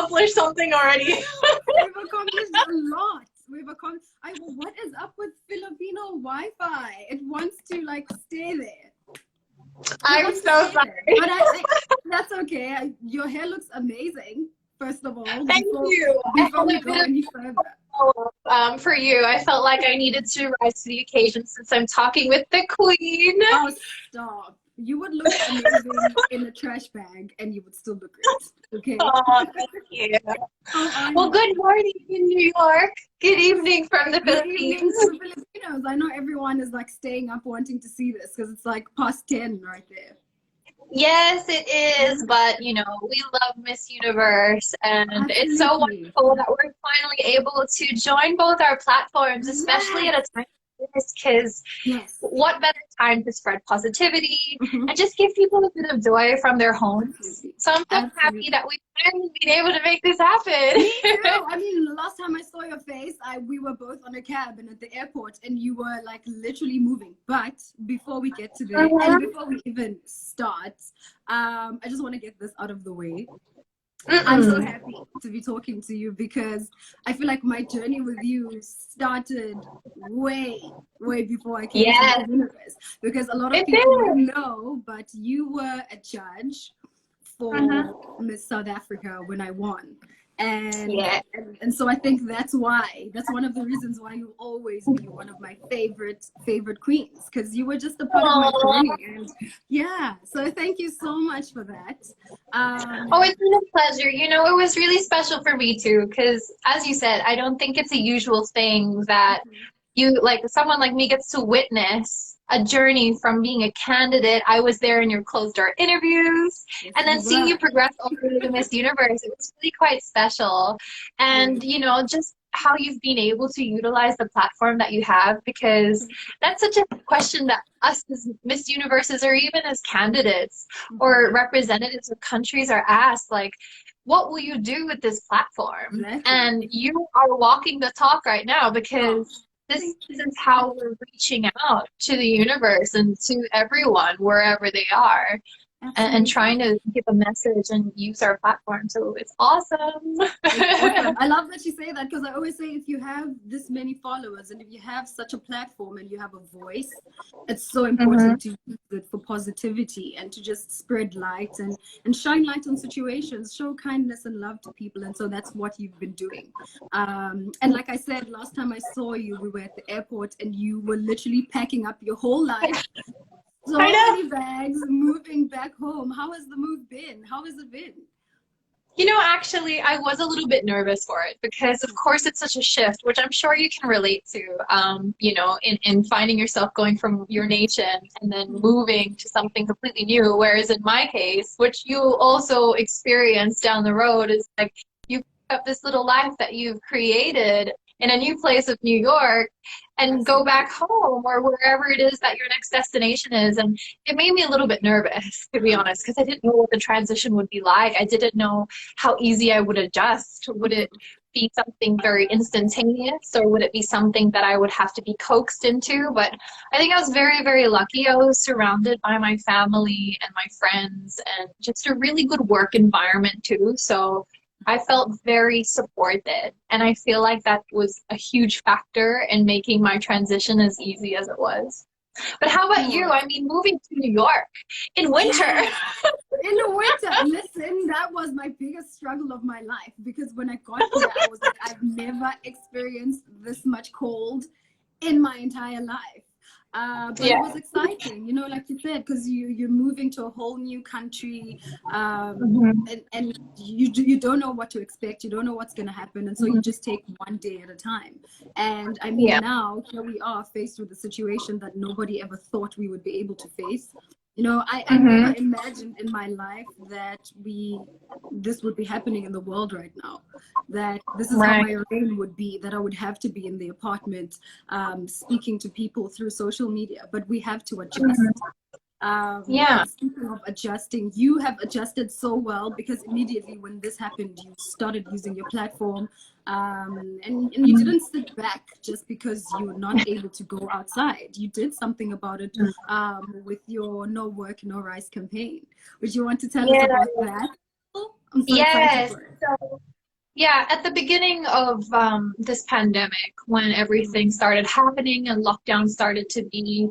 accomplished something already. We've accomplished a lot. What is up with Filipino Wi-Fi? It wants to like stay there. I'm so sorry. But that's okay. Your hair looks amazing, first of all. Thank you. Before we go any further. For you, I felt like I needed to rise to the occasion since I'm talking with the queen. Oh, stop. You would look amazing in a trash bag and you would still look great. Okay. Oh, thank you. Well, good morning in New York. Good evening from the Philippines. Filipinos. I know everyone is like staying up wanting to see this because it's like past 10 right there. Yes, it is, but you know, we love Miss Universe, and Absolutely. It's so wonderful that we're finally able to join both our platforms, especially at a time like this, because what better time to spread positivity and just give people a bit of joy from their homes. So I'm so happy that we've finally been able to make this happen. Me too. I mean, the last time I saw your face, we were both on a cab and at the airport, and you were like literally moving. But before we get to there, and before we even start, I just want to get this out of the way. I'm so happy to be talking to you because I feel like my journey with you started way before I came to the universe. Because a lot of people don't know, but you were a judge for Miss South Africa when I won. And so I think that's one of the reasons why you'll always be one of my favorite queens, because you were just a part of my journey. And so thank you so much for that. It's been a pleasure. You know, it was really special for me too, because as you said, I don't think it's a usual thing that someone like me gets to witness a journey from being a candidate. I was there in your closed door interviews, and then seeing you progress all the way to Miss Universe, it was really quite special. And you know, just how you've been able to utilize the platform that you have, because that's such a question that us as Miss Universes, or even as candidates or representatives of countries, are asked, like, what will you do with this platform? And you are walking the talk right now, because this is how we're reaching out to the universe and to everyone wherever they are, and trying to give a message and use our platform. So it's awesome. I love that you say that, because I always say if you have this many followers and if you have such a platform and you have a voice, it's so important to use it for positivity and to just spread light and shine light on situations, show kindness and love to people. And so that's what you've been doing. And like I said, last time I saw you, we were at the airport and you were literally packing up your whole life. So many bags, moving back home. How has the move been? How has it been? You know, actually, I was a little bit nervous for it because, of course, it's such a shift, which I'm sure you can relate to, you know, in finding yourself going from your nation and then moving to something completely new. Whereas in my case, which you also experience down the road, is like you pick up this little life that you've created in a new place of New York and go back home or wherever it is that your next destination is. And it made me a little bit nervous, to be honest, because I didn't know what the transition would be like. I didn't know how easy I would adjust. Would it be something very instantaneous, or would it be something that I would have to be coaxed into? But I think I was very, very lucky. I was surrounded by my family and my friends and just a really good work environment too. So I felt very supported, and I feel like that was a huge factor in making my transition as easy as it was. But how about you? I mean, moving to New York in winter. In the winter, listen, that was my biggest struggle of my life, because when I got here, I was like, I've never experienced this much cold in my entire life. But it was exciting, you know, like you said, because you're moving to a whole new country, and you don't know what to expect, you don't know what's going to happen, and so you just take one day at a time. And I mean, now here we are faced with a situation that nobody ever thought we would be able to face. You know, I never imagined in my life that this would be happening in the world right now, that this is how my reign would be, that I would have to be in the apartment speaking to people through social media, but we have to adjust. Speaking of adjusting, you have adjusted so well, because immediately when this happened, you started using your platform, and you didn't sit back just because you were not able to go outside. You did something about it with your No Work, No Rice campaign. Would you want to tell us about that? I'm so excited for it. So Yeah, at the beginning of this pandemic, when everything started happening and lockdown started to be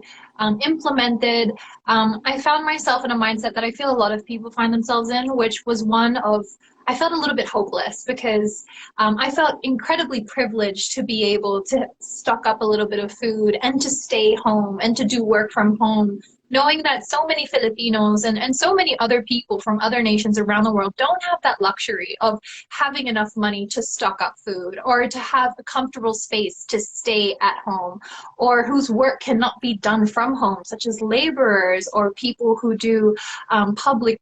implemented, I found myself in a mindset that I feel a lot of people find themselves in, which was one of, I felt a little bit hopeless because I felt incredibly privileged to be able to stock up a little bit of food and to stay home and to do work from home, knowing that so many Filipinos and so many other people from other nations around the world don't have that luxury of having enough money to stock up food or to have a comfortable space to stay at home, or whose work cannot be done from home, such as laborers or people who do public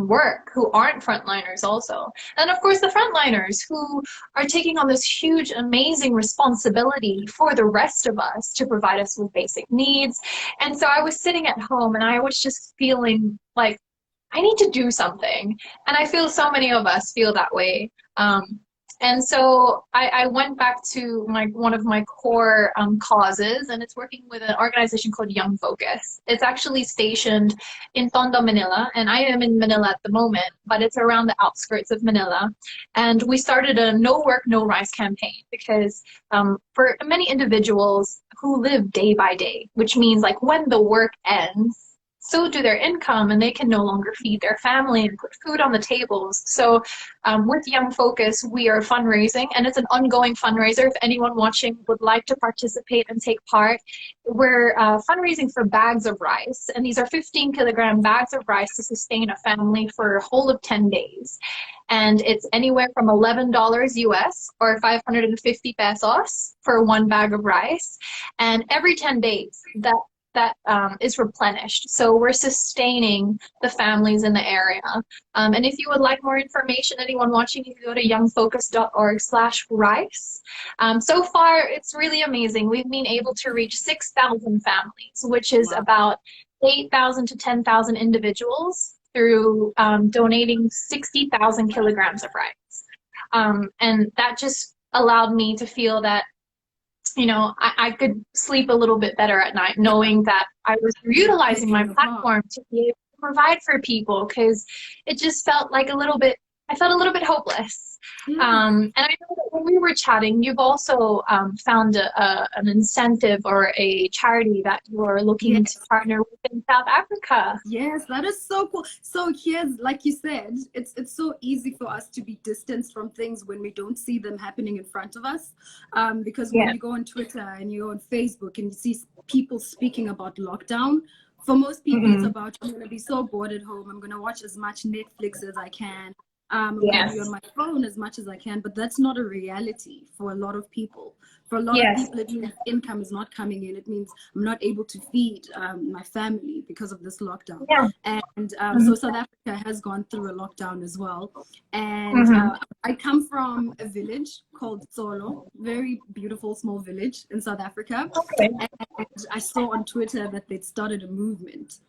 work who aren't frontliners also. And of course, the frontliners who are taking on this huge, amazing responsibility for the rest of us to provide us with basic needs. And so I was sitting at home and I was just feeling like I need to do something. And I feel so many of us feel that way. And so I went back to one of my core causes, and it's working with an organization called Young Focus. It's actually stationed in Tondo, Manila, and I am in Manila at the moment, but it's around the outskirts of Manila. And we started a No Work, No Rise campaign because for many individuals who live day by day, which means like when the work ends, so do their income, and they can no longer feed their family and put food on the tables. So with Young Focus, we are fundraising, and it's an ongoing fundraiser. If anyone watching would like to participate and take part, we're fundraising for bags of rice, and these are 15-kilogram bags of rice to sustain a family for a whole of 10 days. And it's anywhere from $11 US or 550 pesos for one bag of rice. And every 10 days, that is replenished. So we're sustaining the families in the area. And if you would like more information, anyone watching, you can go to youngfocus.org/rice. So far, it's really amazing. We've been able to reach 6,000 families, which is about 8,000 to 10,000 individuals through donating 60,000 kilograms of rice. And that just allowed me to feel that, you know, I could sleep a little bit better at night knowing that I was utilizing my platform to be able to provide for people, because it just felt like I felt a little bit hopeless. And I know that when we were chatting, you've also found an incentive or a charity that you're looking to partner with in South Africa. Yes, that is so cool. So here's, like you said, it's so easy for us to be distanced from things when we don't see them happening in front of us. Because when you go on Twitter and you go on Facebook and you see people speaking about lockdown, for most people it's about, I'm going to be so bored at home, I'm going to watch as much Netflix as I can. I'm going to be on my phone as much as I can, but that's not a reality for a lot of people. For a lot of people, it means income is not coming in. It means I'm not able to feed my family because of this lockdown. And so South Africa has gone through a lockdown as well. And I come from a village called Tsolo, very beautiful small village in South Africa. And I saw on Twitter that they'd started a movement.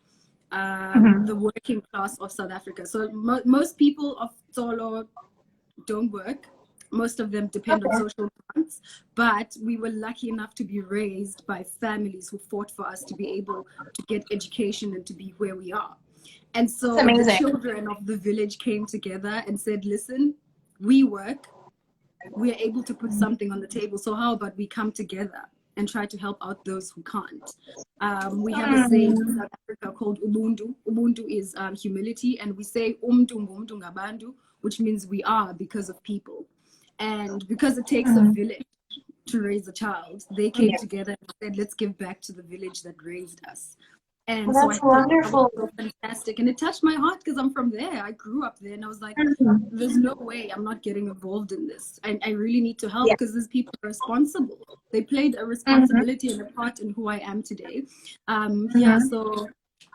The working class of South Africa. So most people of Tsolo don't work. Most of them depend on social grants, but we were lucky enough to be raised by families who fought for us to be able to get education and to be where we are. And so the children of the village came together and said, listen, we work, we're able to put something on the table. So how about we come together and try to help out those who can't. We have a saying in South Africa called Ubuntu. Ubuntu is humility, and we say Umntu ngumntu ngabantu, which means we are because of people. And because it takes a village to raise a child, they came together and said, let's give back to the village that raised us. And so I thought that was so fantastic. And it touched my heart because I'm from there. I grew up there and I was like, there's no way I'm not getting involved in this. And I really need to help because these people are responsible. They played a responsibility and a part in who I am today. So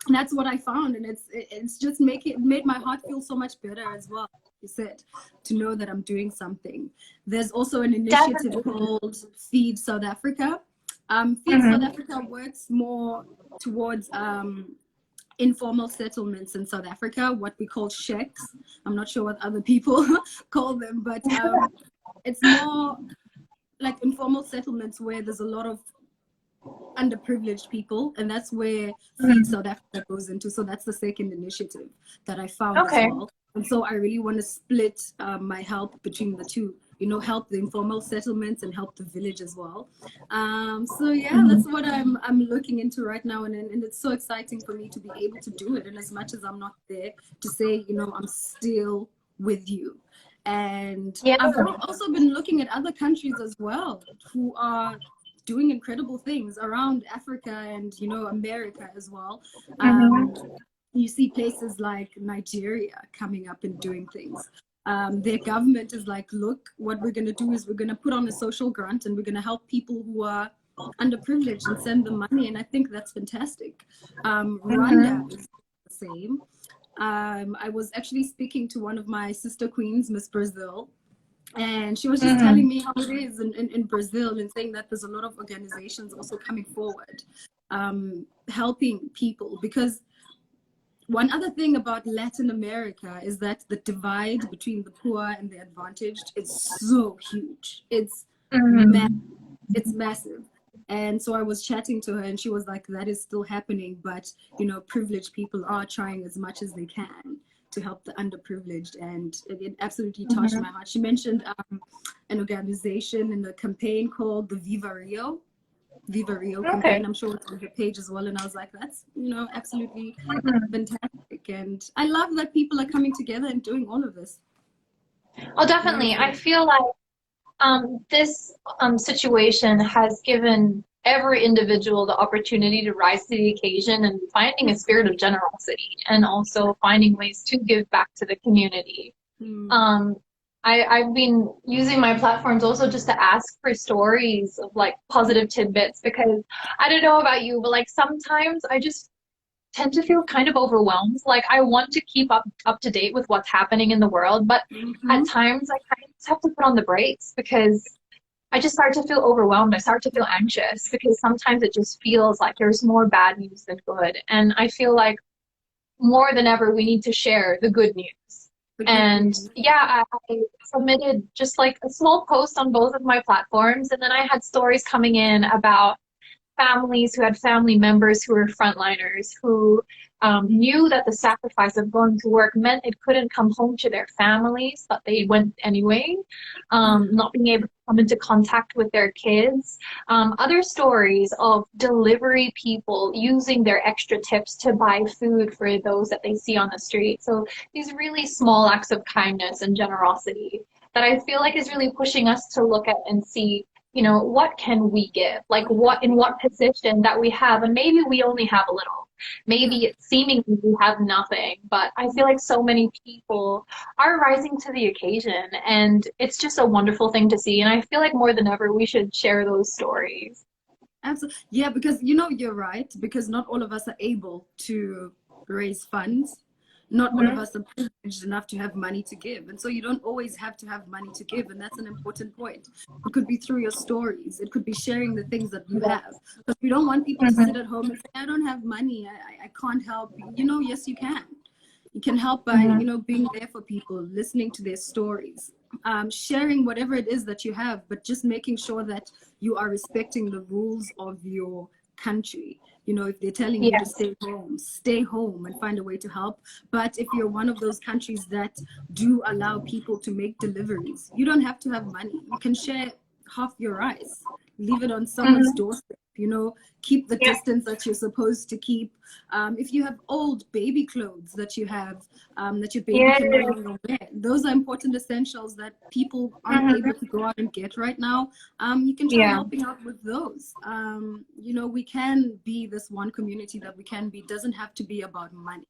that's what I found. And it's just made my heart feel so much better as well. You said, to know that I'm doing something. There's also an initiative called Feed South Africa. Feed South Africa works more towards informal settlements in South Africa, what we call shacks. I'm not sure what other people call them, but it's more like informal settlements where there's a lot of underprivileged people, and that's where Feed South Africa goes into. So that's the second initiative that I found as well. And so I really want to split my help between the two, you know, help the informal settlements and help the village as well. So yeah, that's what I'm looking into right now. And it's so exciting for me to be able to do it. And as much as I'm not there, to say, you know, I'm still with you. And Yeah. I've also been looking at other countries as well who are doing incredible things around Africa and, you know, America as well. You see places like Nigeria coming up and doing things. Their government is like, look, what we're going to do is we're going to put on a social grant and we're going to help people who are underprivileged and send them money. And I think that's fantastic. Rwanda is the same. I was actually speaking to one of my sister queens, Miss Brazil, and she was just telling me how it is in Brazil, and saying that there's a lot of organizations also coming forward, helping people. Because one other thing about Latin America is that the divide between the poor and the advantaged is so huge. It's massive. And so I was chatting to her and she was like, that is still happening, but you know, privileged people are trying as much as they can to help the underprivileged. And it absolutely touched my heart. She mentioned an organization and a campaign called the Viva Rio campaign. I'm sure it's on her page as well. And I was like, that's, you know, absolutely fantastic. And I love that people are coming together and doing all of this. Oh, definitely. I feel like this situation has given every individual the opportunity to rise to the occasion and finding a spirit of generosity and also finding ways to give back to the community. I've been using my platforms also just to ask for stories of like positive tidbits, because I don't know about you, but like sometimes I just tend to feel kind of overwhelmed. Like I want to keep up to date with what's happening in the world, but at times I kind of just have to put on the brakes because I just start to feel overwhelmed. I start to feel anxious because sometimes it just feels like there's more bad news than good. And I feel like more than ever we need to share the good news. And yeah, I submitted just like a small post on both of my platforms, and then I had stories coming in about families who had family members who were frontliners who knew that the sacrifice of going to work meant it couldn't come home to their families, but they went anyway, not being able to come into contact with their kids. Other stories of delivery people using their extra tips to buy food for those that they see on the street. So these really small acts of kindness and generosity that I feel like is really pushing us to look at and see, you know, what can we give? Like what, in what position that we have, and maybe we only have a little. Maybe seemingly we have nothing, but I feel like so many people are rising to the occasion, and it's just a wonderful thing to see. And I feel like more than ever, we should share those stories. Absolutely. Yeah, because, you know, you're right, because not all of us are able to raise funds. Not all of us are privileged enough to have money to give. And so you don't always have to have money to give. And that's an important point. It could be through your stories. It could be sharing the things that you have. But we don't want people to sit at home and say, I don't have money. I can't help. You know, yes, you can. You can help by, you know, being there for people, listening to their stories, sharing whatever it is that you have, but just making sure that you are respecting the rules of your country. You know, if they're telling you to stay home and find a way to help. But if you're one of those countries that do allow people to make deliveries, you don't have to have money. You can share half your rice, leave it on someone's doorstep, you know, keep the distance that you're supposed to keep. If you have old baby clothes that you have, that your baby can no longer wear, those are important essentials that people aren't able to go out and get right now. You can try helping out with those. You know, we can be this one community that we can be. It doesn't have to be about money.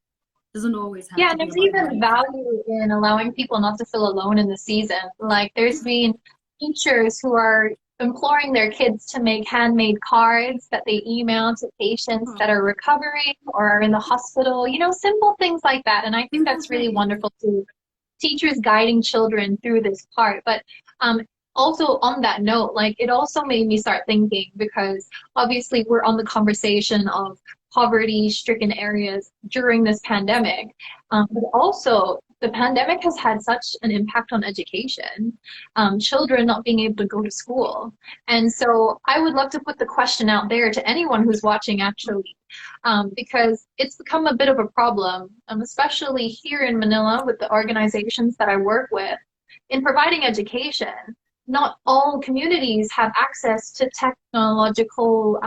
Doesn't always have to and be there's about even money. value in allowing people not to feel alone in the season. Like there's been teachers who are imploring their kids to make handmade cards that they email to patients that are recovering or are in the hospital, you know, simple things like that. And I think that's really wonderful too. Teachers guiding children through this part. But also on that note, like it also made me start thinking, because obviously we're on the conversation of poverty-stricken areas during this pandemic, but also the pandemic has had such an impact on education, children not being able to go to school. And so I would love to put the question out there to anyone who's watching, actually, because it's become a bit of a problem, especially here in Manila with the organizations that I work with. In providing education, not all communities have access to technological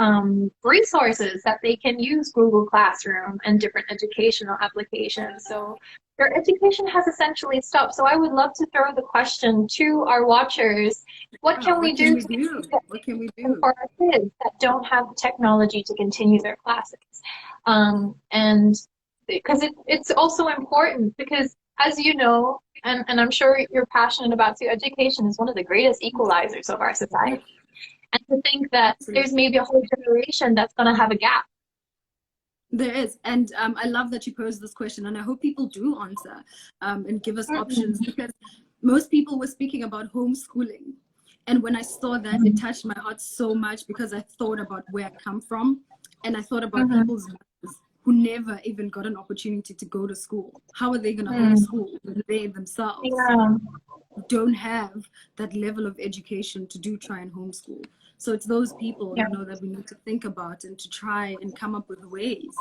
resources that they can use Google Classroom and different educational applications. So their education has essentially stopped. So I would love to throw the question to our watchers: what can we do for our kids that don't have the technology to continue their classes? And because it's also important, because as you know, and I'm sure you're passionate about too, education is one of the greatest equalizers of our society. And to think that there's maybe a whole generation that's going to have a gap. There is. And I love that you posed this question, and I hope people do answer and give us options, because most people were speaking about homeschooling. And when I saw that, it touched my heart so much, because I thought about where I come from, and I thought about people's lives who never even got an opportunity to go to school. How are they going to homeschool when they themselves don't have that level of education to try and homeschool? So it's those people, you know, that we need to think about and to try and come up with ways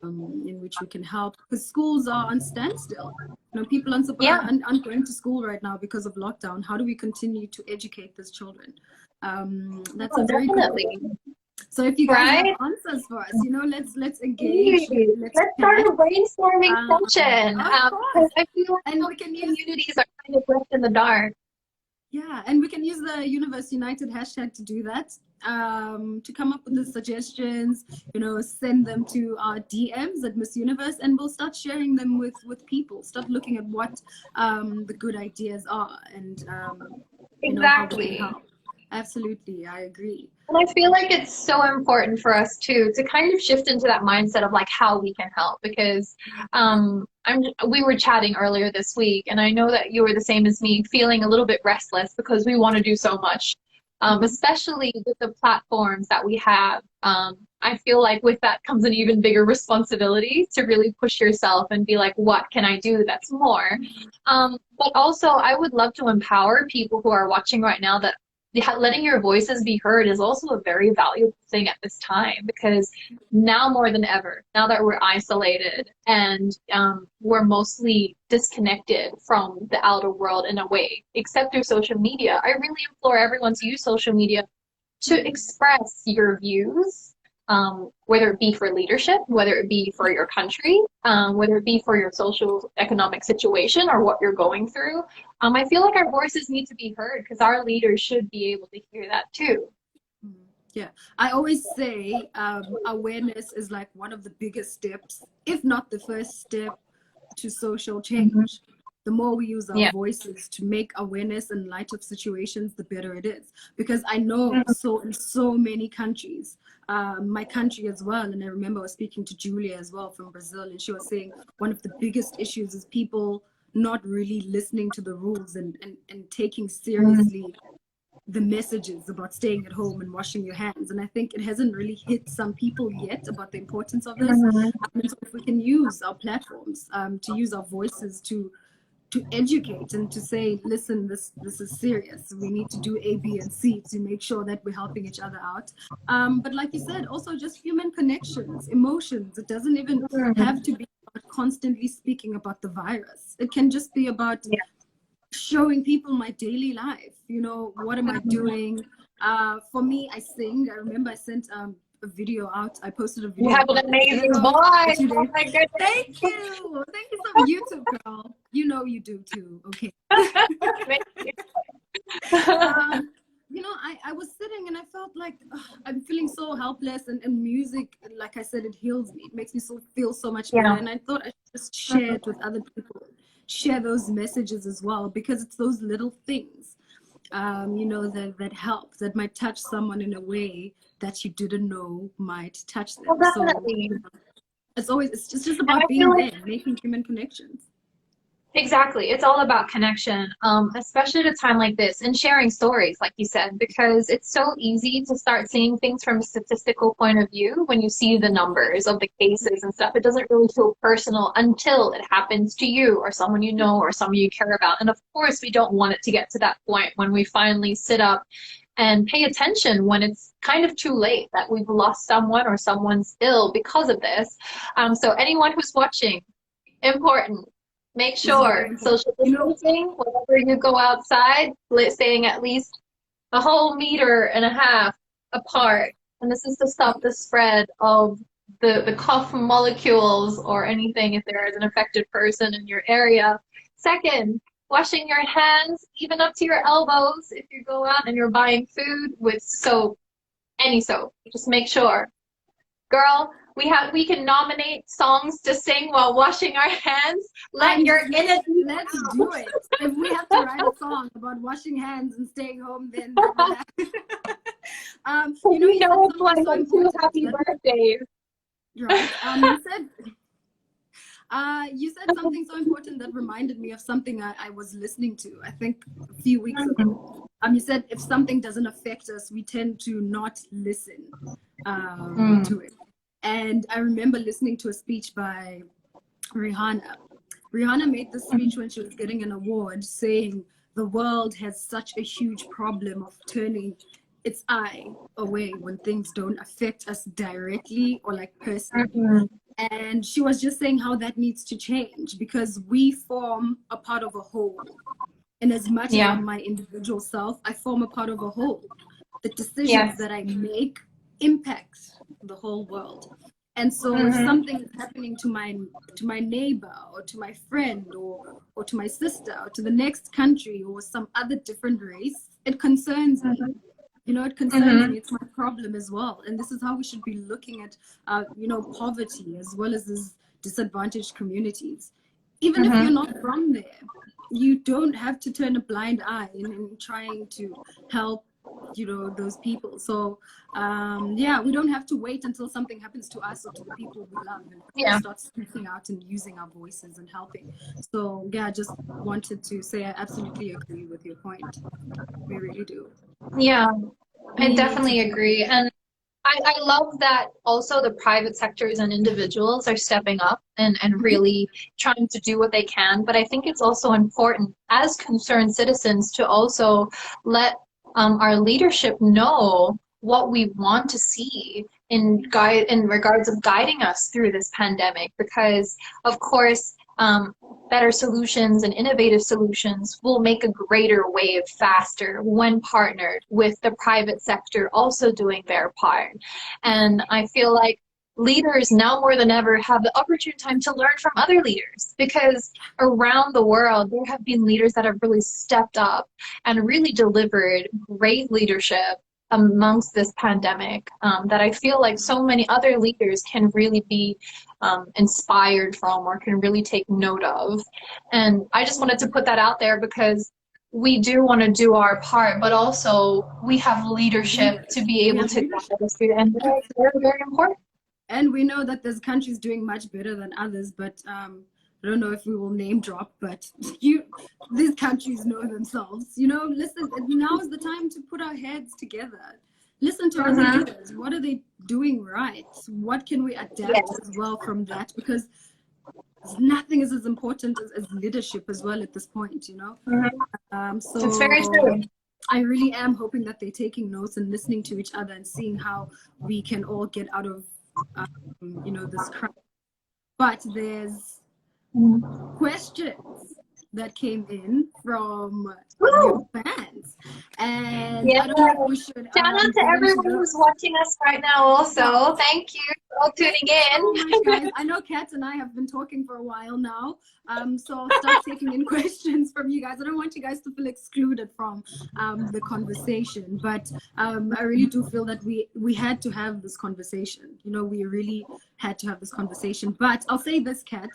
in which we can help, because schools are on standstill. You know, people aren't going to school right now because of lockdown. How do we continue to educate these children? That's a very good point. So if you guys have answers for us, you know, let's engage. Let's start a brainstorming session. I feel like and we can use communities are kind of left in the dark. Yeah, and we can use the Universe United hashtag to do that, to come up with the suggestions, you know, send them to our DMs at Miss Universe, and we'll start sharing them with people, start looking at what the good ideas are, and you know, how we can help. Absolutely, I agree. And I feel like it's so important for us too to kind of shift into that mindset of like how we can help, because we were chatting earlier this week, and I know that you were the same as me, feeling a little bit restless because we want to do so much, especially with the platforms that we have. I feel like with that comes an even bigger responsibility to really push yourself and be like, what can I do that's more? But also, I would love to empower people who are watching right now that letting your voices be heard is also a very valuable thing at this time, because now more than ever, now that we're isolated and we're mostly disconnected from the outer world in a way, except through social media, I really implore everyone to use social media to express your views, whether it be for leadership, whether it be for your country, whether it be for your social economic situation or what you're going through. I feel like our voices need to be heard, because our leaders should be able to hear that too. Yeah, I always say awareness is like one of the biggest steps, if not the first step, to social change. The more we use our voices to make awareness in light of situations, the better it is. Because I know in so many countries, my country as well, and I remember I was speaking to Julia as well from Brazil, and she was saying one of the biggest issues is people not really listening to the rules and taking seriously the messages about staying at home and washing your hands. And I think it hasn't really hit some people yet about the importance of this. And so if we can use our platforms to use our voices to educate and to say, listen, this is serious. We need to do A, B, and C to make sure that we're helping each other out. But like you said, also just human connections, emotions. It doesn't even have to be about constantly speaking about the virus. It can just be about showing people my daily life. You know, what am I doing? For me, I sing. I remember I sent a video out. I posted a video. You have an amazing voice. Oh my goodness. Thank you. Thank you so much. You too, girl. You know you do too. Okay. You know, I was sitting and I felt like I'm feeling so helpless, and music, like I said, it heals me. It makes me feel so much better. And I thought I should just share it with other people, share those messages as well, because it's those little things, you know, that help, that might touch someone in a way that you didn't know might touch them. So you know, it's just about being there, making human connections. Exactly. It's all about connection, especially at a time like this, and sharing stories, like you said, because it's so easy to start seeing things from a statistical point of view when you see the numbers of the cases and stuff. It doesn't really feel personal until it happens to you or someone you know or someone you care about. And of course, we don't want it to get to that point when we finally sit up and pay attention when it's kind of too late that we've lost someone or someone's ill because of this. So anyone who's watching, important. Make It's very sure important. social You know, distancing, whenever you go outside, staying at least a whole meter and a half apart. And this is to stop the spread of the cough molecules or anything if there is an affected person in your area. Second, washing your hands, even up to your elbows if you go out and you're buying food with soap, any soap. Just make sure. Girl, we can nominate songs to sing while washing our hands. Let your energy let's out. do it. If we have to write a song about washing hands and staying home, then that will happen. You know, We you said know it's like something so two important. happy birthdays. Right. You said something so important that reminded me of something I was listening to, I think a few weeks ago. You said if something doesn't affect us, we tend to not listen to it. And I remember listening to a speech by Rihanna. Rihanna made this speech when she was getting an award saying the world has such a huge problem of turning its eye away when things don't affect us directly or like personally. Mhm. And she was just saying how that needs to change because we form a part of a whole. And as much as Yeah. I'm my individual self, I form a part of a whole. The decisions Yes. that I make impact the whole world. And so if Mhm. something is happening to my neighbor or to my friend or to my sister or to the next country or some other different race, it concerns me. Mhm. You know, it concerns Mhm. me. It's my problem as well. And this is how we should be looking at, you know, poverty as well as these disadvantaged communities. Even if you're Mhm. not from there, you don't have to turn a blind eye in trying to help, you know, those people. So, yeah, we don't have to wait until something happens to us or to the people we love and Yeah. start speaking out and using our voices and helping. So, yeah, I just wanted to say I absolutely agree with your point. We really do. Yeah. I We need to definitely do. agree. And I love that also the private sectors and individuals are stepping up and really trying to do what they can. But I think it's also important as concerned citizens to also let our leadership know what we want to see in regards of guiding us through this pandemic. Because of course, better solutions and innovative solutions will make a greater wave faster when partnered with the private sector also doing their part. And I feel like leaders now more than ever have the opportune time to learn from other leaders because around the world there have been leaders that have really stepped up and really delivered great leadership amongst this pandemic, that I feel like so many other leaders can really be inspired from or can really take note of. And I just wanted to put that out there because we do want to do our part, but also we have leadership to Leaders. be We able have to leadership. guide us through, and they're very, very important. And we know that there's countries doing much better than others, but I don't know if we will name drop, but these countries know themselves. You know, listen, now is the time to put our heads together. Listen to other Mm-hmm. leaders. What are they doing right? What can we adapt Yes. as well from that? Because nothing is as important as leadership as well at this point, you know? Mm-hmm. It's So very true. I really am hoping that they're taking notes and listening to each other and seeing how we can all get out of, you know, this crowd. But there's questions that came in from your Woo! fans, and Yeah. I don't know if we should Shout out to get into everyone who's those. watching us right now also. Thank you for all Thank tuning you so much, in. guys. I know Kat and I have been talking for a while now, so I'll start taking in questions from you guys. I don't want you guys to feel excluded from the conversation, but I really do feel that we had to have this conversation. You know, we really had to have this conversation. But I'll say this, Kat,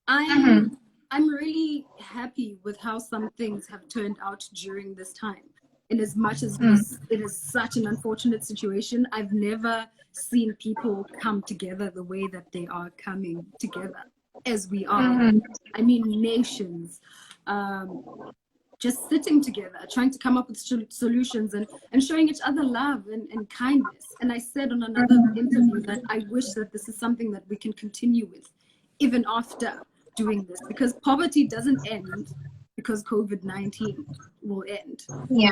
Mm-hmm. I'm really happy with how some things have turned out during this time. And as much as it is such an unfortunate situation, I've never seen people come together the way that they are coming together. as we are. I mean, nations. Just sitting together, trying to come up with solutions and showing each other love and kindness. And I said on another interview that I wish that this is something that we can continue with even after doing this, because poverty doesn't end because COVID-19 will end. Yeah.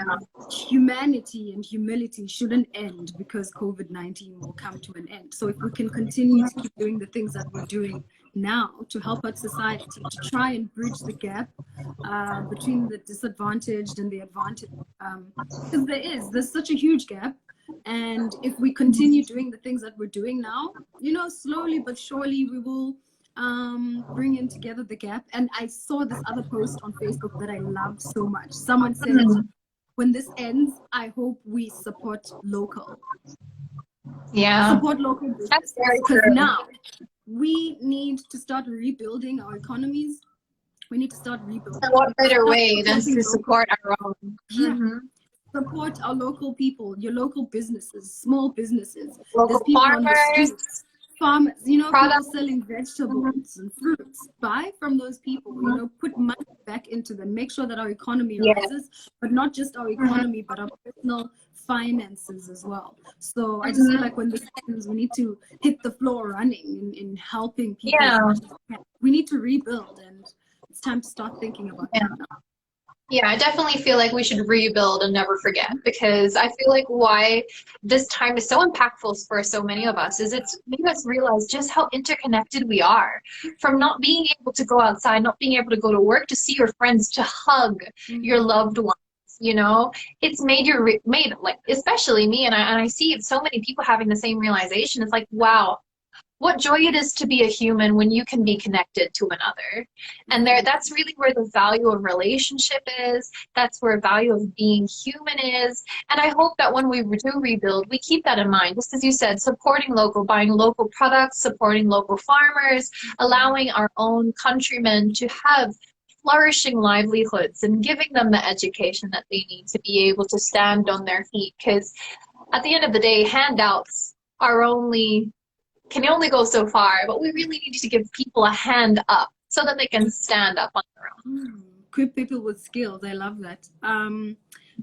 Humanity and humility shouldn't end because COVID-19 will come to an end. So if we can continue to keep doing the things that we're doing now to help our society, to try and bridge the gap between the disadvantaged and the advantaged, because there's such a huge gap. And if we continue doing the things that we're doing now, you know, slowly but surely we will bring in together the gap. And I saw this other post on Facebook that I loved so much. Someone said, when this ends, I hope we support local. Yeah. Support local business. That's very because true. now we need to start rebuilding our economies. We need to start rebuilding. And what better way than to support our own? Yeah. Support our local people, your local businesses, small businesses. Local There's people on the farmers. streets. Farmers, you know, Products. people selling vegetables and fruits. Buy from those people, you know, put money back into them. Make sure that our economy rises, but not just our economy, but our personal finances as well. So I just feel like when this happens, we need to hit the floor running in helping people. Yeah. We need to rebuild, and it's time to start thinking about that now. Yeah, I definitely feel like we should rebuild and never forget, because I feel like why this time is so impactful for so many of us is it's made us realize just how interconnected we are. From not being able to go outside, not being able to go to work, to see your friends, to hug your loved ones, you know, it's made like, especially me, and I see so many people having the same realization. It's like, wow, what joy it is to be a human when you can be connected to another. And that's really where the value of relationship is. That's where value of being human is. And I hope that when we do rebuild, we keep that in mind. Just as you said, supporting local, buying local products, supporting local farmers, allowing our own countrymen to have flourishing livelihoods and giving them the education that they need to be able to stand on their feet. Because at the end of the day, handouts can only go so far, but we really need to give people a hand up so that they can stand up on their own. Equip people with skills. I love that.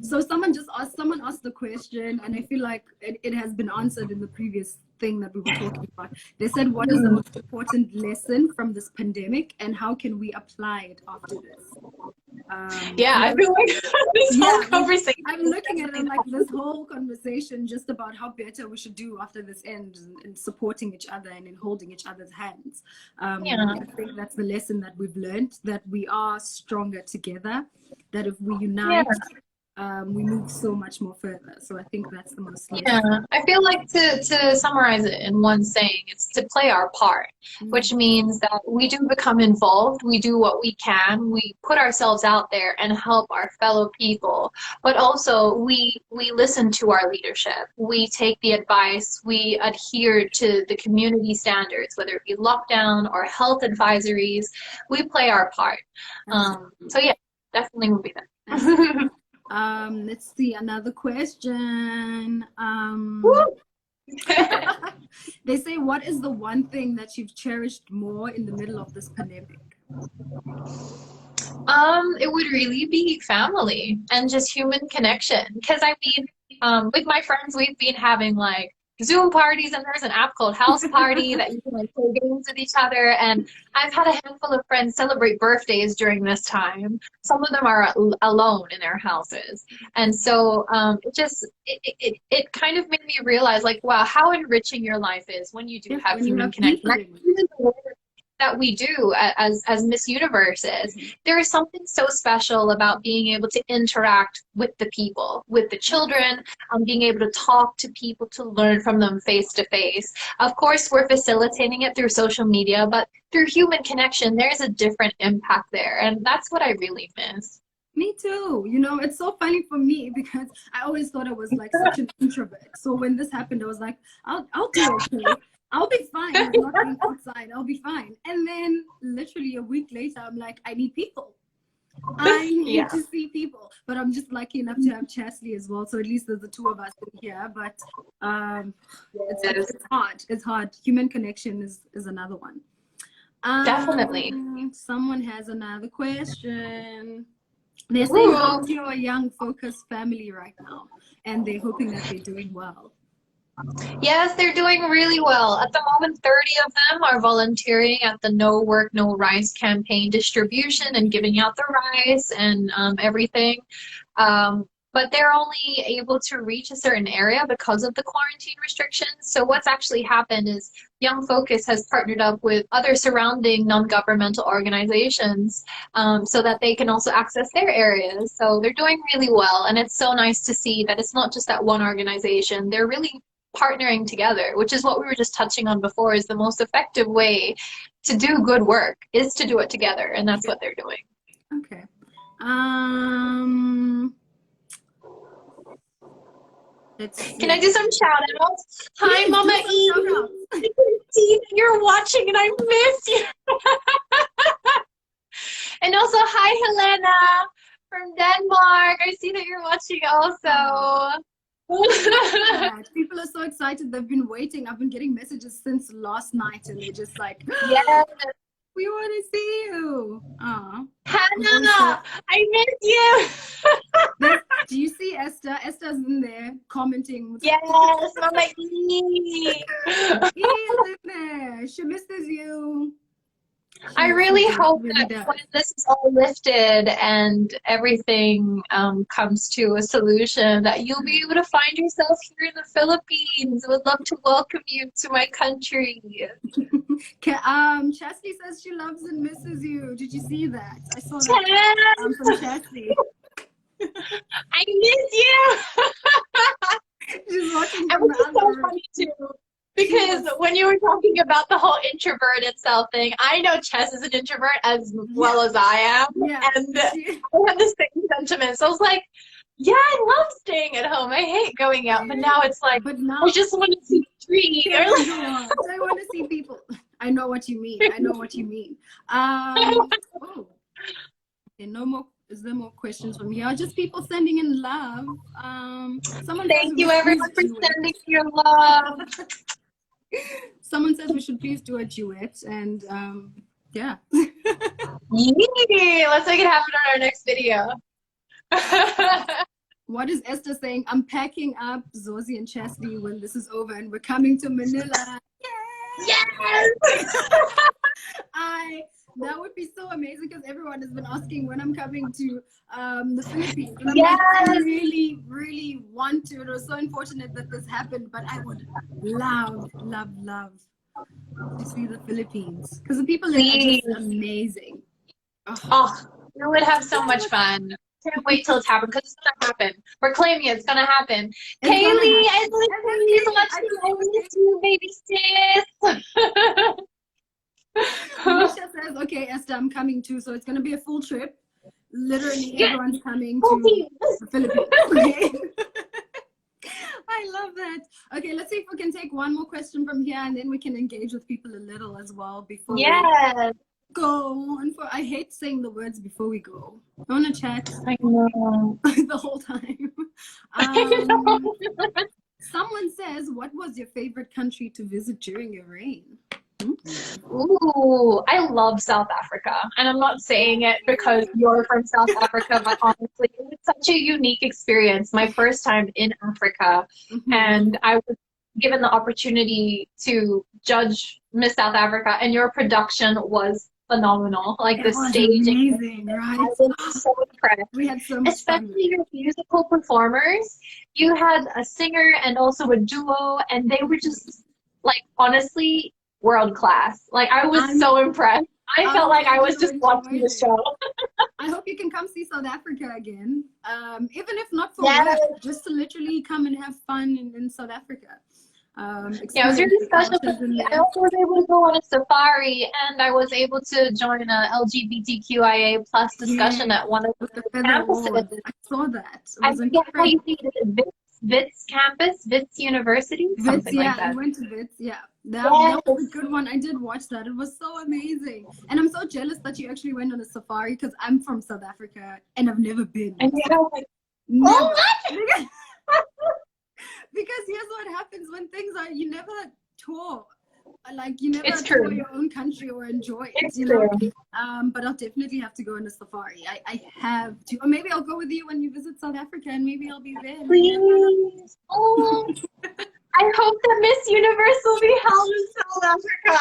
So someone asked the question, and I feel like it has been answered in the previous thing that we were talking about. They said, what is the most important lesson from this pandemic, and how can we apply it after this? I feel like this whole conversation. I'm looking at it like this whole conversation just about how better we should do after this ends, and supporting each other and in holding each other's hands. I think that's the lesson that we've learned, that we are stronger together, that if we unite, we move so much more further. So I think that's the most lesson. I feel like to summarize it in one saying, it's to play our part, which means that we do become involved, we do what we can, we put ourselves out there and help our fellow people, but also we listen to our leadership, we take the advice, we adhere to the community standards, whether it be lockdown or health advisories, we play our part. So yeah, definitely will be there. Let's see, another question. They say, what is the one thing that you've cherished more in the middle of this pandemic? It would really be family and just human connection. Because I mean, with my friends, we've been having like Zoom parties, and there's an app called House Party that you can like play games with each other. And I've had a handful of friends celebrate birthdays during this time. Some of them are alone in their houses, and so it kind of made me realize, like, wow, how enriching your life is when you do have human connection. That we do as Miss Universe is. There is something so special about being able to interact with the people, with the children, being able to talk to people, to learn from them face to face. Of course, we're facilitating it through social media, but through human connection, there's a different impact there, and that's what I really miss. Me too. You know, it's so funny for me because I always thought I was like such an introvert. So when this happened, I was like, I'll do okay. I'll be fine. I'm not being outside. I'll be fine. And then literally a week later, I'm like, I need people. I need to see people. But I'm just lucky enough to have Chesley as well. So at least there's the two of us in here. But it's hard. It's hard. Human connection is another one. Definitely. Someone has another question. They're saying, how's your young focused family right now? And they're hoping that they're doing well. Yes, they're doing really well. At the moment, 30 of them are volunteering at the No Work, No Rice campaign distribution and giving out the rice and everything. But they're only able to reach a certain area because of the quarantine restrictions. So what's actually happened is Young Focus has partnered up with other surrounding non-governmental organizations so that they can also access their areas. So they're doing really well. And it's so nice to see that it's not just that one organization. They're really partnering together, which is what we were just touching on before, is the most effective way to do good work is to do it together. And that's what they're doing. Okay. Can I do some shout outs? Hi, Mama E. See that you're watching and I miss you. And also, hi, Helena from Denmark. I see that you're watching also. People are so excited. They've been waiting. I've been getting messages since last night and they're just like, yes, we want to see you. Hannah, I miss you. Do you see Esther? Esther's in there commenting. Yes, Mama E. He's in there. She misses you. I really hope that when this is all lifted and everything comes to a solution, that you'll be able to find yourself here in the Philippines. I would love to welcome you to my country. Chastity says she loves and misses you. Did you see that? I saw that from Chastity. I miss you. She's watching from the other room. Funny too. Because when you were talking about the whole introverted self thing, I know Chess is an introvert as well as I am. Yeah. And I have the same sentiment. So I was like, yeah, I love staying at home. I hate going out. But now it's like, I just want to see the tree. I want to see people. I know what you mean. I know what you mean. Okay, no more. Is there more questions from here? Just people sending in love. Thank you everyone for sending your love. Someone says we should please do a duet, and yeah. Yeah, let's make it happen on our next video. What is Esther saying? I'm packing up Zozi and Chastity when this is over, and we're coming to Manila. Yes! That would be so amazing because everyone has been asking when I'm coming to the Philippines. And yes! I really, really want to. It was so unfortunate that this happened, but I would love, love, love to see the Philippines because the people there are just amazing. Oh, we would have so much fun. Can't wait till it's happened because it's gonna happen. We're claiming it's gonna happen. Kaylee, I miss you so much. I miss you, baby sis. Misha says, okay, Esther, I'm coming too. So it's going to be a full trip. Literally, everyone's coming to the Philippines. Okay? I love that. Okay, let's see if we can take one more question from here and then we can engage with people a little as well before we go on. I hate saying the words before we go. I want to chat I know. the whole time. Someone says, what was your favorite country to visit during your reign? Ooh, I love South Africa. And I'm not saying it because you're from South Africa, but honestly, it was such a unique experience. My first time in Africa. And I was given the opportunity to judge Miss South Africa, and your production was phenomenal. Like the staging. Amazing, right? I was so impressed. We had so much Especially your musical performers. You had a singer and also a duo, and they were just, like, honestly, world class. Like, I was so impressed. I felt like I was just watching the show. I hope you can come see South Africa again. Even if not for work, just to literally come and have fun in South Africa. Yeah, it was really special. I also was able to go on a safari, and I was able to join a LGBTQIA plus discussion at one of the campuses. I saw that. I forget how you say it. Wits campus, Wits University, something like that. I went to Wits, That was a good one. I did watch that. It was so amazing. And I'm so jealous that you actually went on a safari because I'm from South Africa and I've never been. And you're like, oh my! Because here's what happens when things are, you never tour Like, you never It's tour true. your own country or enjoy it, It's you know. true. But I'll definitely have to go on a safari. I have to, or maybe I'll go with you when you visit South Africa, and maybe I'll be there. Please. Oh, I hope that Miss Universe will be held in South Africa.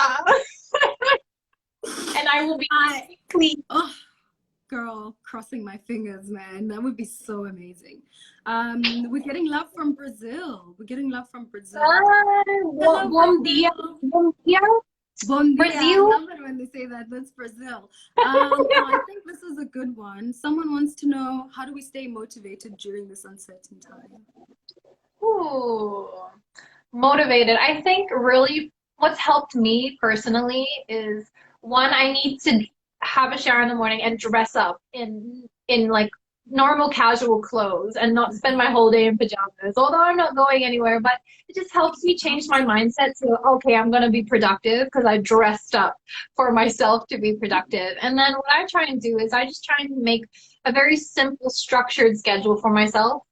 And I will be please. Oh, girl, crossing my fingers, man. That would be so amazing. We're getting love from Brazil. We're getting love from Brazil. Hello, Bom dia. Brazil. Bom dia. Bon dia. Brazil. I love it when they say that. That's Brazil. I think this is a good one. Someone wants to know, how do we stay motivated during this uncertain time? Ooh, motivated. I think really what's helped me personally is one, I need to have a shower in the morning and dress up in like normal casual clothes and not spend my whole day in pajamas. Although I'm not going anywhere, but it just helps me change my mindset to, okay, I'm going to be productive because I dressed up for myself to be productive. And then what I try and do is I just try and make a very simple structured schedule for myself.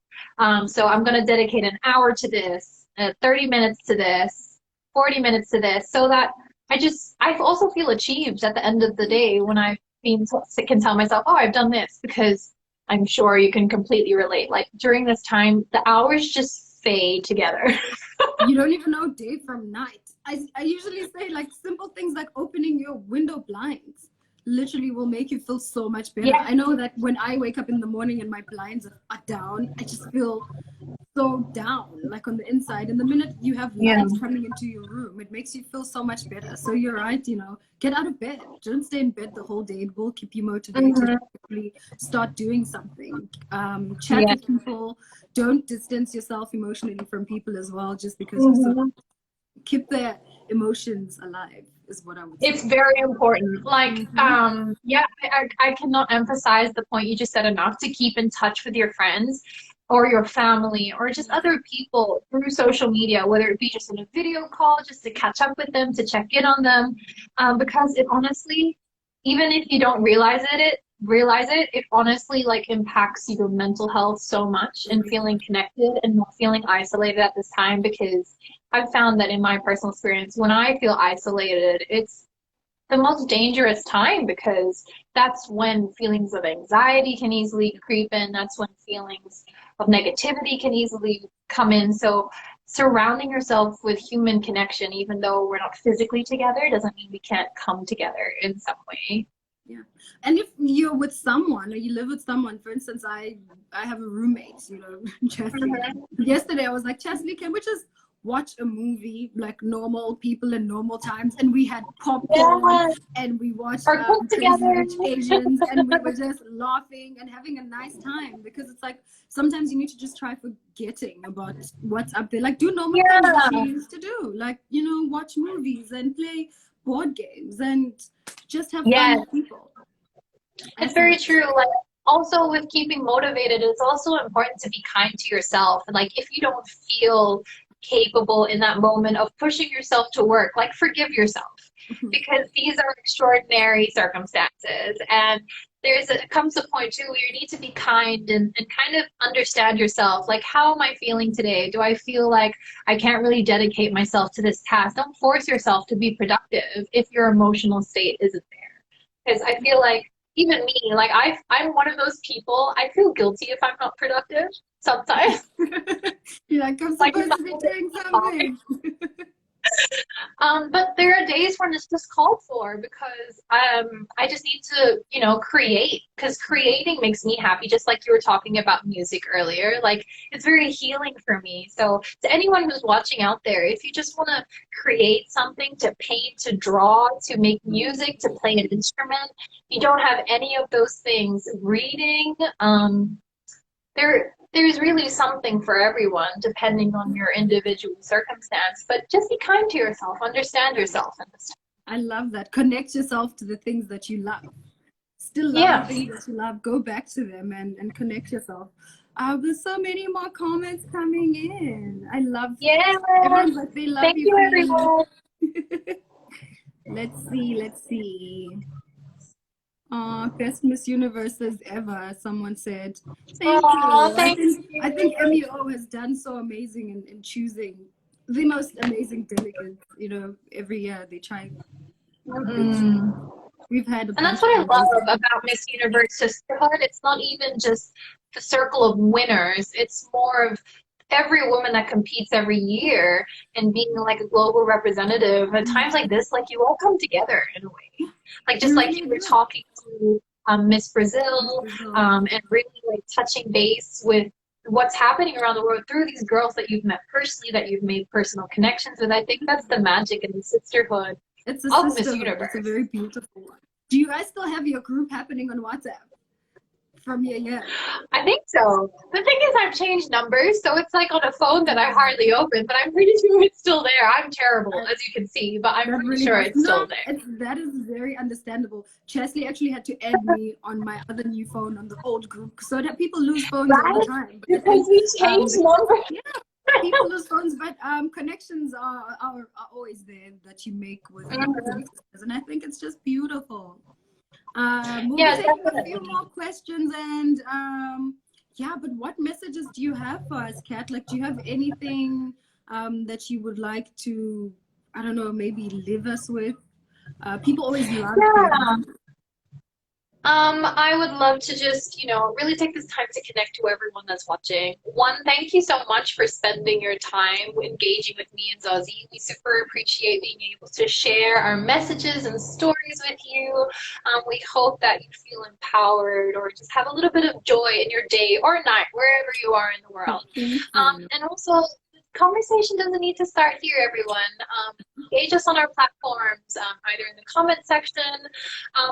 So I'm going to dedicate an hour to this, 30 minutes to this, 40 minutes to this, so that I also feel achieved at the end of the day when I can tell myself, oh, I've done this, because I'm sure you can completely relate. Like during this time, the hours just fade together. You don't even know day from night. I usually say like simple things like opening your window blinds literally will make you feel so much better. Yeah. I know that when I wake up in the morning and my blinds are down, I just feel so down, like on the inside. And the minute you have light coming into your room, it makes you feel so much better. So you're right, you know, get out of bed. Don't stay in bed the whole day. It will keep you motivated to actually start doing something. Chat with people. Don't distance yourself emotionally from people as well, just because you sort of keep their emotions alive is what I would say. It's very important. Like, I cannot emphasize the point you just said enough, to keep in touch with your friends or your family or just other people through social media, whether it be just in a video call, just to catch up with them, to check in on them. Because it honestly, even if you don't realize it honestly like impacts your mental health so much, and feeling connected and not feeling isolated at this time. Because I've found that in my personal experience, when I feel isolated, it's the most dangerous time, because that's when feelings of anxiety can easily creep in. That's when feelings of negativity can easily come in. So surrounding yourself with human connection, even though we're not physically together, doesn't mean we can't come together in some way. Yeah. And if you're with someone or you live with someone, for instance, I have a roommate, you know, Chesley. Yesterday I was like, Chesley, can we just watch a movie like normal people in normal times? And we had popcorn and we watched Crazy Rich Asians, and we were just laughing and having a nice time, because it's like sometimes you need to just try forgetting about what's up there. Like do normal things that you used to do, like, you know, watch movies and play board games and just have fun with people. It's very true. Like also with keeping motivated, it's also important to be kind to yourself. And like if you don't feel capable in that moment of pushing yourself to work, like forgive yourself, because these are extraordinary circumstances, and comes a point too where you need to be kind and kind of understand yourself. Like, how am I feeling today? Do I feel like I can't really dedicate myself to this task? Don't force yourself to be productive if your emotional state isn't there. Because I feel like even me, like I'm one of those people, I feel guilty if I'm not productive sometimes. You're like, I'm supposed to be doing something. But there are days when it's just called for, because I just need to, you know, create, because creating makes me happy, just like you were talking about music earlier. Like it's very healing for me. So to anyone who's watching out there, if you just want to create something, to paint, to draw, to make music, to play an instrument, you don't have any of those things, reading, there's really something for everyone, depending on your individual circumstance. But just be kind to yourself, understand yourself in this time. I love that. Connect yourself to the things that you love. Still love the things that you love. Go back to them and connect yourself. There's so many more comments coming in. I love everyone's like they love Thank you, everyone. Let's see. Best Miss Universes ever, someone said. Thank you. I think MEO has done so amazing in choosing the most amazing delegates. it's, you know, every year they try. Mm. We've had a And that's bunch what I of love amazing. about Miss Universe Sisterhood. It's not even just the circle of winners. It's more of every woman that competes every year and being like a global representative. At times like this, like you all come together in a way. Like just You like really you were do. talking to Miss Brazil, So, and really like touching base with what's happening around the world through these girls that you've met personally, that you've made personal connections with. I think that's the magic and the sisterhood it's a of Miss sisterhood. It's a Universe. very beautiful one. Do you guys still have your group happening on WhatsApp from your year? I think so. The thing is, I've changed numbers, so it's like on a phone that I hardly open, but I'm pretty sure it's still there. I'm terrible, as you can see, but I'm That pretty really sure helps. it's still No, there. that is very understandable. Chesley actually had to add me on my other new phone on the old group, so that people lose phones all the Right? time. But I Because think we changed numbers. yeah, people lose phones, but connections are always there that you make with Mhm. sisters, and I think it's just beautiful. We'll be Yeah, taking a few definitely. more questions, and yeah, but what messages do you have for us, Kat? Like, do you have anything that you would like to, I don't know, maybe leave us with? People always love hearing Yeah. from you. I would love to just, really take this time to connect to everyone that's watching. One, thank you so much for spending your time engaging with me and Zozi. We super appreciate being able to share our messages and stories with you. We hope that you feel empowered or just have a little bit of joy in your day or night, wherever you are in the world. Thank you. And also, conversation doesn't need to start here, everyone. Engage us on our platforms, either in the comment section,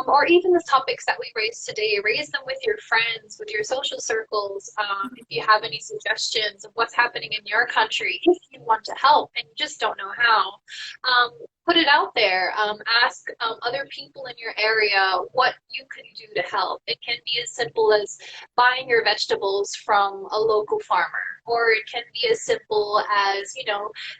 or even the topics that we raised today. Raise them with your friends, with your social circles. If you have any suggestions of what's happening in your country, if you want to help and you just don't know how, put it out there. Ask other people in your area what you can do to help. It can be as simple as buying your vegetables from a local farmer, or it can be as simple as,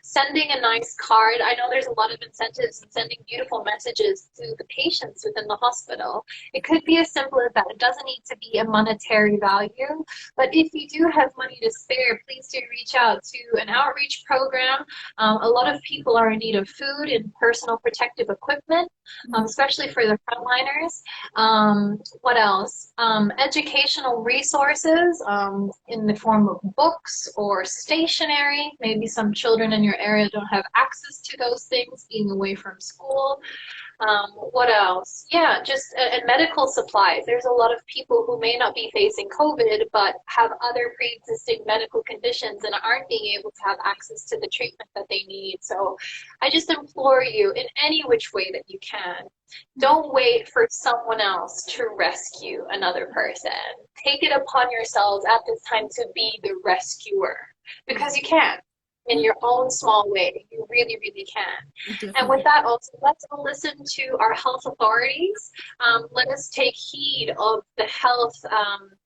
sending a nice card. I know there's a lot of incentives in sending beautiful messages to the patients within the hospital. It could be as simple as that. It doesn't need to be a monetary value, but if you do have money to spare, please do reach out to an outreach program. A lot of people are in need of food and personal protective equipment, especially for the frontliners. What else? Educational resources in the form of books or stationery. Maybe some children in your area don't have access to those things, being away from school. What else? Yeah, just and medical supplies. There's a lot of people who may not be facing COVID, but have other pre-existing medical conditions and aren't being able to have access to the treatment that they need. So I just implore you, in any which way that you can, don't wait for someone else to rescue another person. Take it upon yourselves at this time to be the rescuer, because you can in your own small way. You really, really can. And with Definitely. that, also, let's listen to our health authorities. Let us take heed of the health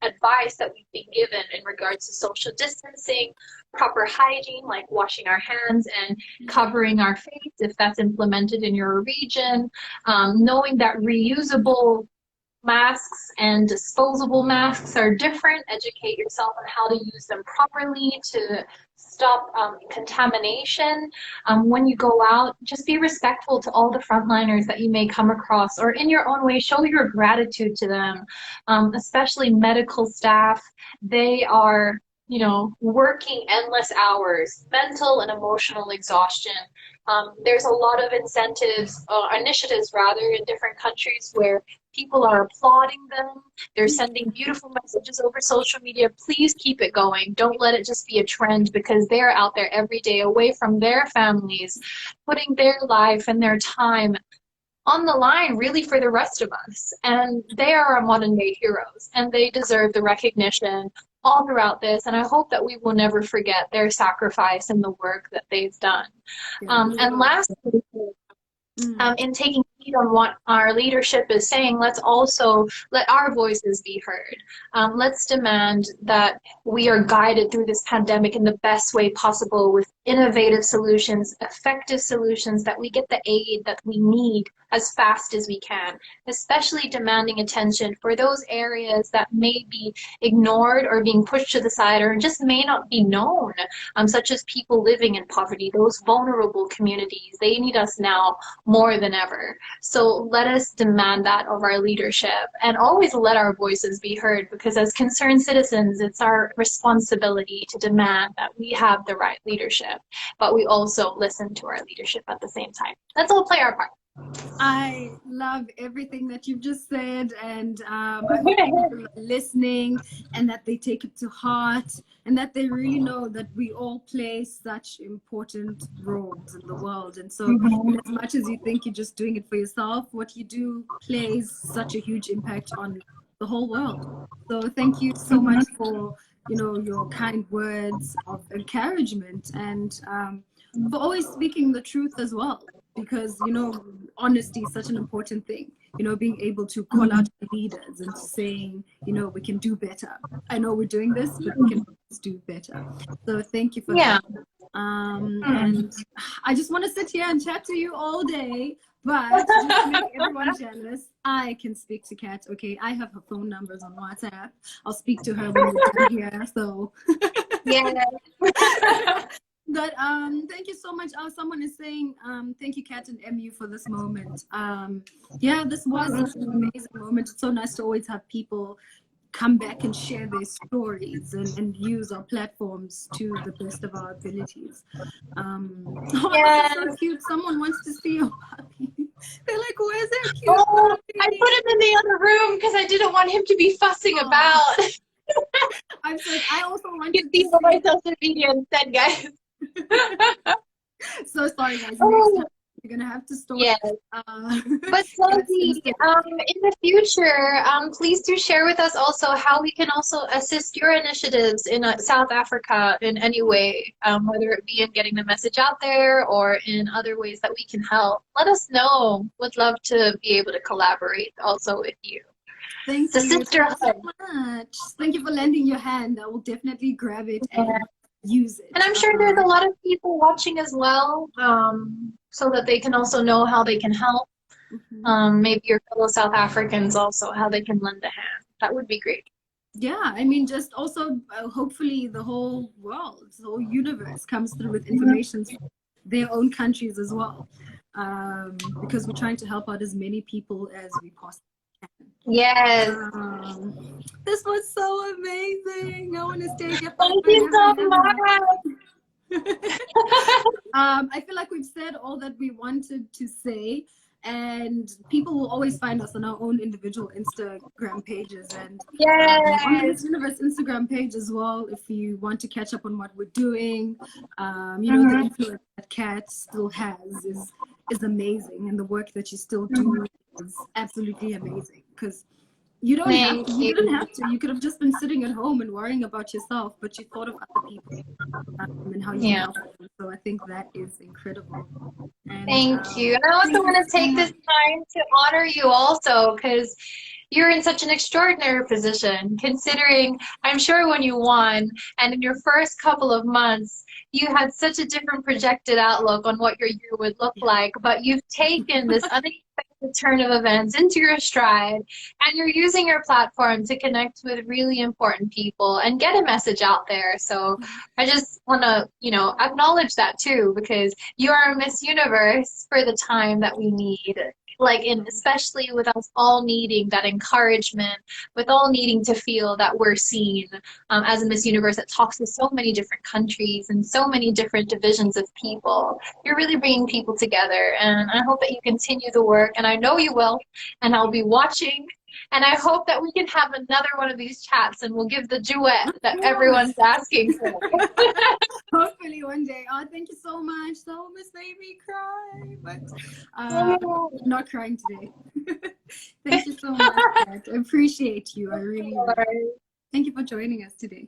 advice that we've been given in regards to social distancing, proper hygiene, like washing our hands and covering our face if that's implemented in your region, knowing that reusable masks and disposable masks are different. Educate yourself on how to use them properly to stop contamination. When you go out, just be respectful to all the frontliners that you may come across, or in your own way, show your gratitude to them, especially medical staff. They are working endless hours, mental and emotional exhaustion. There's a lot of initiatives rather, in different countries where people are applauding them. They're sending beautiful messages over social media. Please keep it going. Don't let it just be a trend, because they're out there every day away from their families, putting their life and their time on the line really for the rest of us. And they are our modern day heroes, and they deserve the recognition all throughout this. And I hope that we will never forget their sacrifice and the work that they've done. And lastly, in taking heed on what our leadership is saying, let's also let our voices be heard. Let's demand that we are guided through this pandemic in the best way possible, with innovative solutions, effective solutions, that we get the aid that we need as fast as we can, especially demanding attention for those areas that may be ignored or being pushed to the side or just may not be known, such as people living in poverty, those vulnerable communities. They need us now more than ever. So let us demand that of our leadership and always let our voices be heard, because as concerned citizens, it's our responsibility to demand that we have the right leadership, but we also listen to our leadership at the same time. Let's all play our part. I love everything that you've just said, and I hope people are listening and that they take it to heart, and that they really know that we all play such important roles in the world. And so as much as you think you're just doing it for yourself, what you do plays such a huge impact on the whole world. So thank you so much for, you know, your kind words of encouragement, and for always speaking the truth as well. Because, you know, honesty is such an important thing, you know, being able to call out leaders and saying, you know, we can do better. I know we're doing this, but we can do better. So thank you for that. And I just want to sit here and chat to you all day, but just to make everyone jealous, I can speak to Kat. Okay, I have her phone numbers on WhatsApp. I'll speak to her when we're done here. So Yeah. But thank you so much. Oh, someone is saying thank you, Kat and MU, for this moment. Yeah, this was such an amazing moment. It's so nice to always have people come back and share their stories and use our platforms to the best of our abilities. Oh, Yes. this is so cute. Someone wants to see your puppy. They're like, where's that cute Oh, puppy? I put him in the other room because I didn't want him to be fussing about. I'm sorry. I also want You to see see on my social media instead, guys. So sorry, guys. Next time you're gonna have to store. Yes. But Zozi, in the future, please do share with us also how we can also assist your initiatives in South Africa in any way, whether it be in getting the message out there or in other ways that we can help. Let us know. Would love to be able to collaborate also with you. Thank you so much. Thank you for lending your hand. I will definitely grab it and use it. And I'm sure there's a lot of people watching as well, so that they can also know how they can help. Maybe your fellow South Africans also, how they can lend a hand. That would be great. Yeah, I mean, just also hopefully the whole world, the whole universe comes through with information from their own countries as well, because we're trying to help out as many people as we possibly can. Yes. This was so amazing. I want to stay here. Thank you so much. I feel like we've said all that we wanted to say, and people will always find us on our own individual Instagram pages, and on the Miss Universe Instagram page as well, if you want to catch up on what we're doing. You know, the influence that Kat still has is amazing, and the work that you still do is absolutely amazing, because you don't have to. You didn't have to. You could have just been sitting at home and worrying about yourself, but you thought of other people and how you can help them. So I think that is incredible. And, thank you. And I also want to take this time to honor you also, because you're in such an extraordinary position, considering I'm sure when you won and in your first couple of months, you had such a different projected outlook on what your year would look like, but you've taken this unexpected turn of events into your stride, and you're using your platform to connect with really important people and get a message out there. So I just want to, you know, acknowledge that too, because you are a Miss Universe for the time that we need. Like, especially with us all needing that encouragement, with all needing to feel that we're seen as a Miss Universe that talks to so many different countries and so many different divisions of people. You're really bringing people together, and I hope that you continue the work, and I know you will, and I'll be watching. And I hope that we can have another one of these chats and we'll give the duet that everyone's asking for. Hopefully one day. Oh, thank you so much. So almost made me cry, but I'm not crying today. Thank you so much, Kat. I appreciate you. I really, really. Thank you for joining us today.